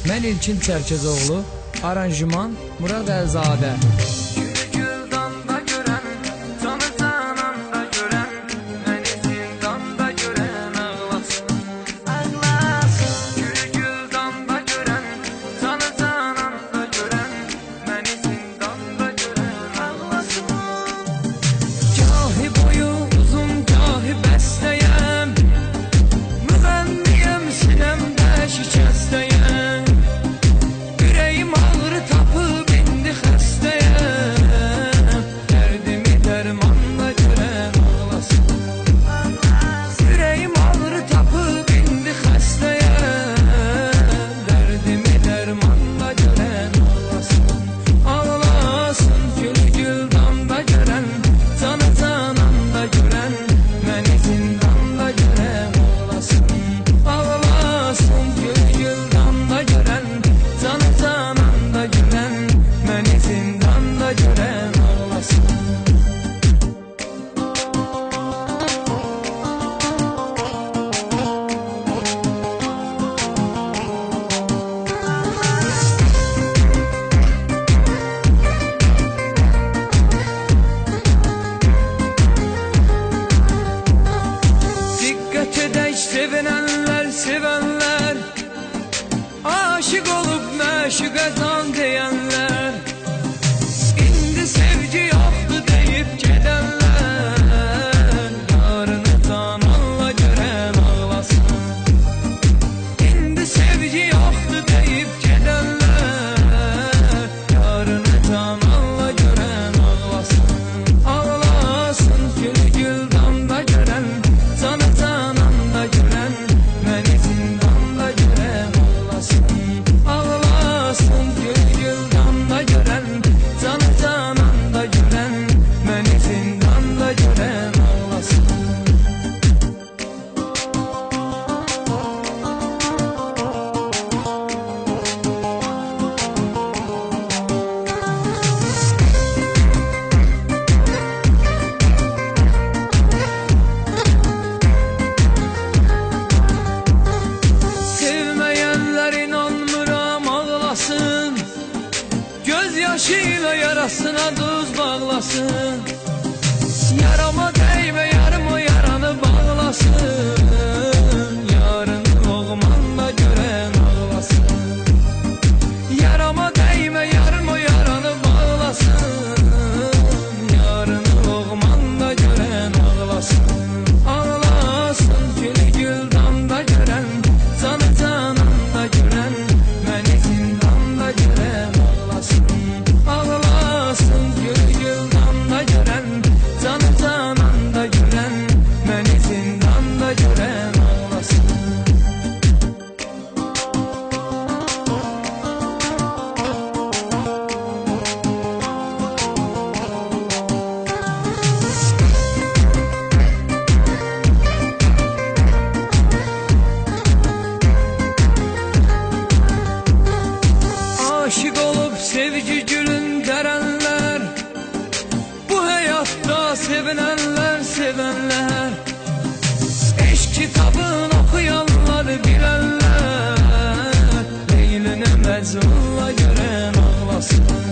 Mən İlkin Çərkezoğlu, aranjman Murad Əlzadə. Sevenler, aşık olup meşuka can diyenler, indi sevgi yoktu deyip gidenler, yarını zamanla gören ağlasın. İndi sevgi yoktu deyip gidenler, yarını zamanla gören ağlasın. Ağlasın gül gül damda gören, canı cananda gören, məni zindanda görən ağlasın. Ağlasın gül gül damda görən, canı cananda görən, məni zindanda görən ağlasın. Göz yaşıyla yarasına tuz bağlasın. Yarama değme yarımı yaranı bağlasın. Yarını loğmanla gören ağlasın. Yarama değme yarımı yaranı bağlasın. Yarını loğmanla gören ağlasın. Ağlasın gül gül damda gören, canı cananda gören, məni zindanda gören ağlasın. Ağlasın gül gül damda gören, canı cananda gören, məni zindanda gören ağlasın. Aşık olup sevgi gülün derenler, bu hayatta sevinenler sevenler, eşk kitabını okuyanlar bilenler, Leylin'e mecnunla gören ağlasın.